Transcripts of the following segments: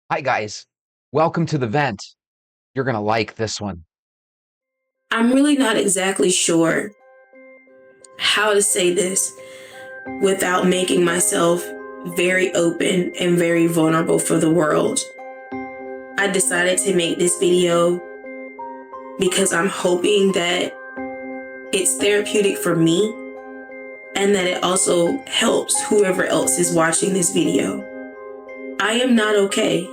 Hi, guys. Welcome to the vent. You're going to like this one. I'm really not exactly sure how to say this without making myself very open and very vulnerable for the world. I decided to make this video because I'm hoping that it's therapeutic for me and that it also helps whoever else is watching this video. I am not okay.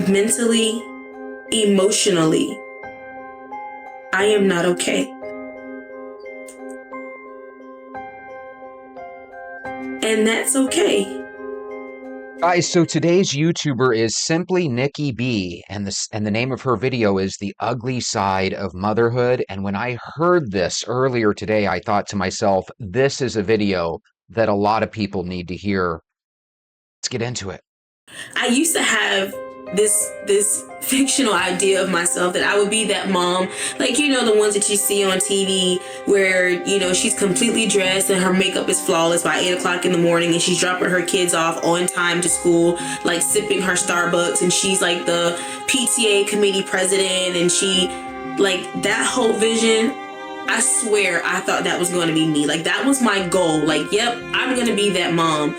Mentally, emotionally, I am not okay. And that's okay. Guys, so today's YouTuber is simply Nikki B, and the name of her video is The Ugly Side of Motherhood. And when I heard this earlier today, I thought to myself, this is a video that a lot of people need to hear. Let's get into it. I used to have this fictional idea of myself that I would be that mom, like the ones that you see on TV where she's completely dressed and her makeup is flawless by 8 o'clock in the morning and she's dropping her kids off on time to school, like sipping her Starbucks, and she's like the PTA committee president, and she like that whole vision. I swear I thought that was going to be me. Like, that was my goal. Like, yep, I'm going to be that mom.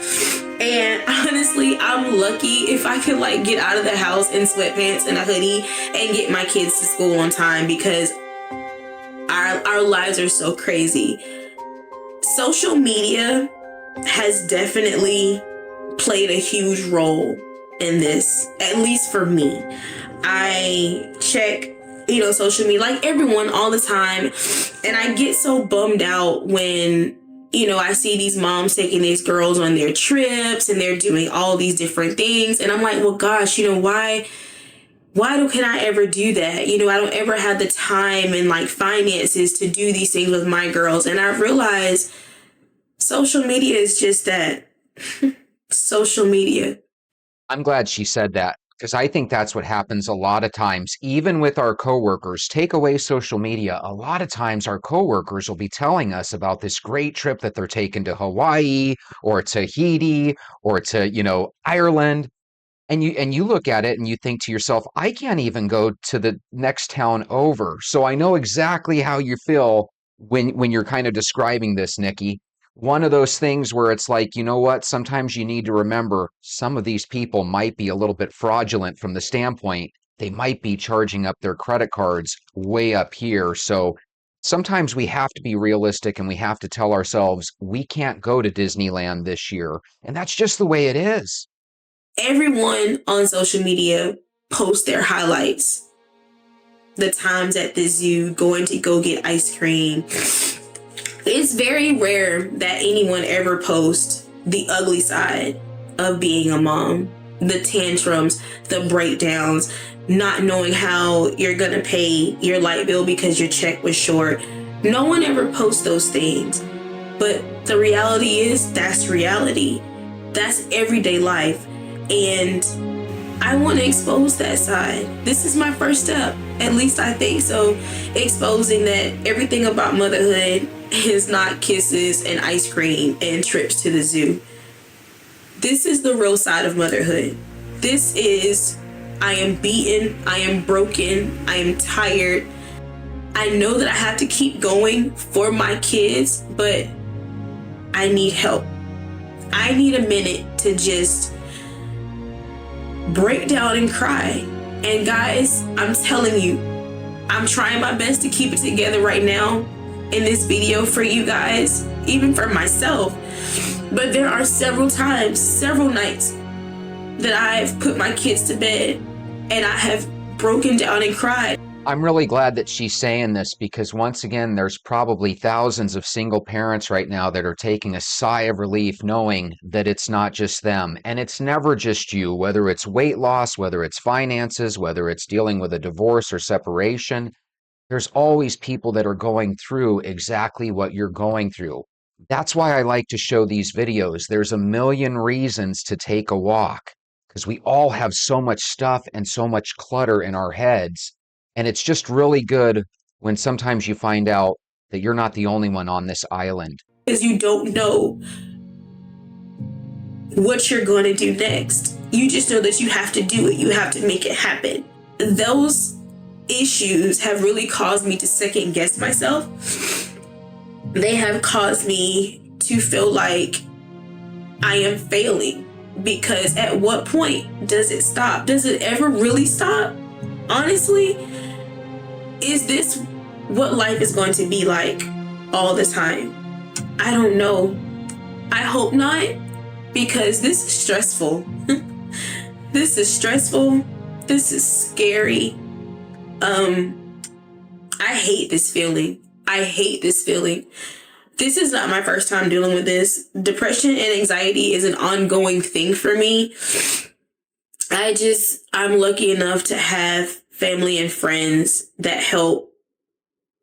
And honestly, I'm lucky if I can like get out of the house in sweatpants and a hoodie and get my kids to school on time, because our lives are so crazy. Social media has definitely played a huge role in this, at least for me. I check social media like everyone all the time, and I get so bummed out when I see these moms taking these girls on their trips and they're doing all these different things, and I'm like, well, gosh, why can I ever do that? I don't ever have the time and like finances to do these things with my girls. And I realized social media is just that. Social media. I'm glad she said that because I think that's what happens a lot of times, even with our coworkers. Take away social media. A lot of times our coworkers will be telling us about this great trip that they're taking to Hawaii or Tahiti or to, Ireland. And you look at it and you think to yourself, I can't even go to the next town over. So I know exactly how you feel when you're kind of describing this, Nikki. One of those things where it's like, you know what? Sometimes you need to remember some of these people might be a little bit fraudulent from the standpoint they might be charging up their credit cards way up here. So sometimes we have to be realistic and we have to tell ourselves we can't go to Disneyland this year. And that's just the way it is. Everyone on social media posts their highlights. The times at the zoo, going to go get ice cream. It's very rare that anyone ever posts the ugly side of being a mom. The tantrums, the breakdowns, not knowing how you're gonna pay your light bill because your check was short. No one ever posts those things. But the reality is, that's reality. That's everyday life. And I want to expose that side. This is my first step. At least I think so. Exposing that everything about motherhood is not kisses and ice cream and trips to the zoo. This is the real side of motherhood. This is, I am beaten, I am broken, I am tired. I know that I have to keep going for my kids, but I need help. I need a minute to just break down and cry. And guys, I'm telling you, I'm trying my best to keep it together right now in this video for you guys, even for myself. But there are several times, several nights that I've put my kids to bed and I have broken down and cried. I'm really glad that she's saying this because once again, there's probably thousands of single parents right now that are taking a sigh of relief knowing that it's not just them. And it's never just you, whether it's weight loss, whether it's finances, whether it's dealing with a divorce or separation. There's always people that are going through exactly what you're going through. That's why I like to show these videos. There's a million reasons to take a walk because we all have so much stuff and so much clutter in our heads. And it's just really good when sometimes you find out that you're not the only one on this island. Because you don't know what you're going to do next. You just know that you have to do it. You have to make it happen. Those issues have really caused me to second guess myself. They have caused me to feel like I am failing, because at what point does it stop? Does it ever really stop? Honestly, is this what life is going to be like all the time? I don't know. I hope not, because this is stressful. This is stressful. This is scary. I hate this feeling. I hate this feeling. This is not my first time dealing with this. Depression and anxiety is an ongoing thing for me. I'm lucky enough to have family and friends that help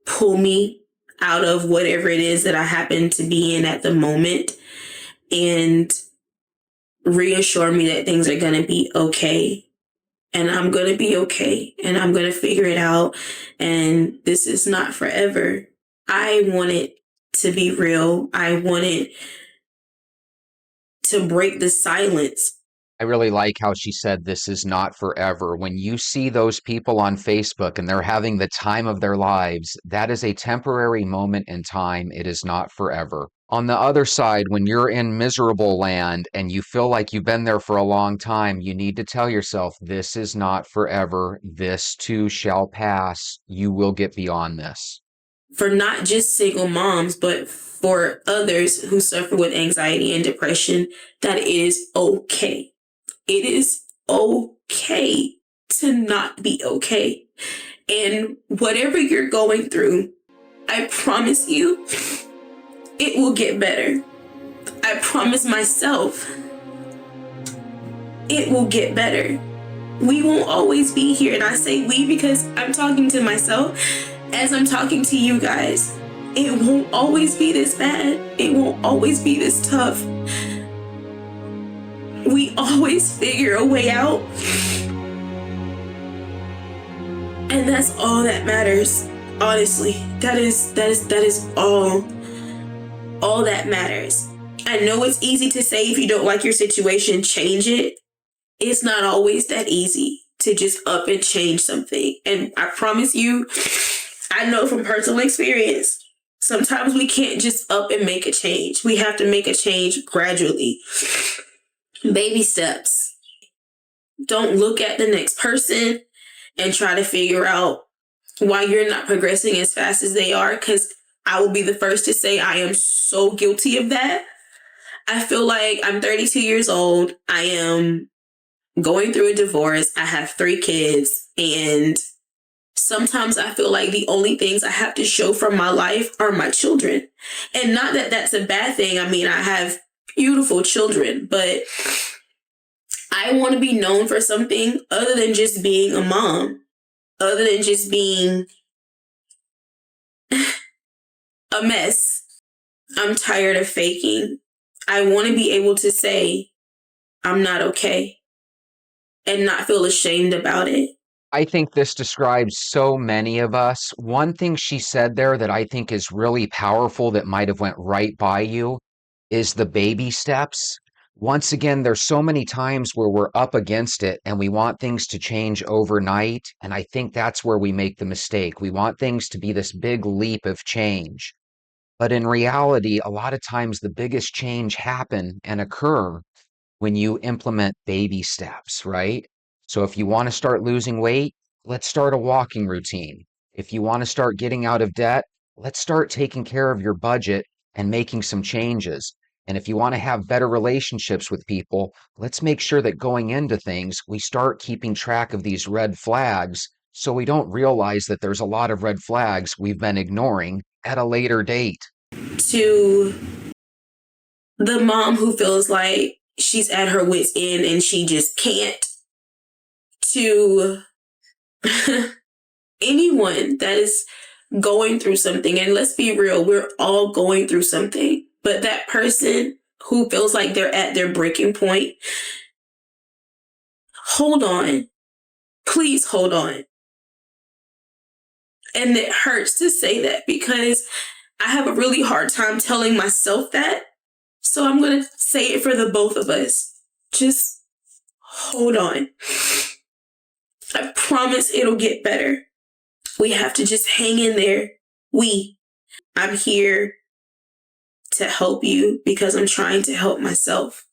pull me out of whatever it is that I happen to be in at the moment, and reassure me that things are going to be okay. And I'm going to be okay. And I'm going to figure it out. And this is not forever. I want it to be real. I want it to break the silence. I really like how she said this is not forever. When you see those people on Facebook and they're having the time of their lives, that is a temporary moment in time. It is not forever. On the other side, when you're in miserable land and you feel like you've been there for a long time, you need to tell yourself, this is not forever. This too shall pass. You will get beyond this. For not just single moms, but for others who suffer with anxiety and depression, that it is okay. It is okay to not be okay. And whatever you're going through, I promise you, it will get better. I promise myself, it will get better. We won't always be here. And I say we because I'm talking to myself as I'm talking to you guys. It won't always be this bad. It won't always be this tough. We always figure a way out. And that's all that matters. Honestly, that is all that matters. I know it's easy to say, if you don't like your situation, change it. It's not always that easy to just up and change something. And I promise you, I know from personal experience, sometimes we can't just up and make a change. We have to make a change gradually. Baby steps. Don't look at the next person and try to figure out why you're not progressing as fast as they are, because I will be the first to say I am so guilty of that. I feel like I'm 32 years old. I am going through a divorce. I have 3 kids, and sometimes I feel like the only things I have to show from my life are my children. And not that that's a bad thing. I mean, I have beautiful children, but I want to be known for something other than just being a mom, other than just being a mess. I'm tired of faking. I want to be able to say I'm not okay and not feel ashamed about it. I think this describes so many of us. One thing she said there that I think is really powerful that might have went right by you is the baby steps. Once again, there's so many times where we're up against it and we want things to change overnight. And I think that's where we make the mistake. We want things to be this big leap of change. But in reality, a lot of times the biggest change happen and occur when you implement baby steps, right? So if you want to start losing weight, let's start a walking routine. If you want to start getting out of debt, let's start taking care of your budget and making some changes. And if you want to have better relationships with people, let's make sure that going into things, we start keeping track of these red flags so we don't realize that there's a lot of red flags we've been ignoring at a later date. To the mom who feels like she's at her wit's end and she just can't, to anyone that is going through something, and let's be real, we're all going through something, but that person who feels like they're at their breaking point, hold on. Please hold on. And it hurts to say that because I have a really hard time telling myself that, So I'm going to say it for the both of us. Just hold on. I promise it'll get better. We have to just hang in there. I'm here to help you because I'm trying to help myself.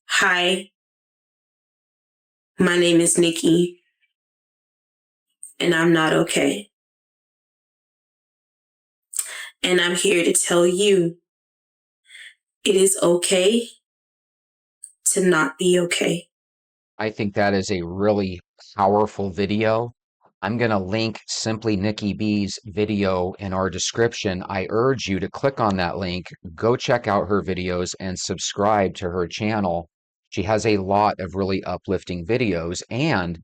Hi, my name is Nikki, and I'm not okay. And I'm here to tell you it is okay to not be okay. I think that is a really powerful video. I'm going to link Simply Nikki B's video in our description. I urge you to click on that link, go check out her videos, and subscribe to her channel. She has a lot of really uplifting videos. And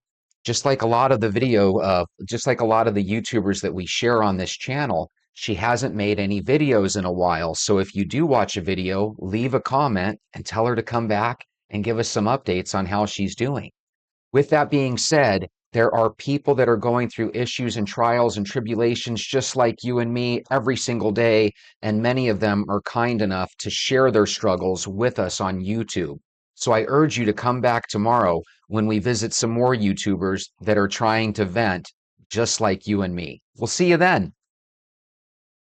just like a lot of the YouTubers that we share on this channel, she hasn't made any videos in a while. So if you do watch a video, leave a comment and tell her to come back and give us some updates on how she's doing. With that being said, there are people that are going through issues and trials and tribulations just like you and me every single day, and many of them are kind enough to share their struggles with us on YouTube. So I urge you to come back tomorrow when we visit some more YouTubers that are trying to vent just like you and me. We'll see you then.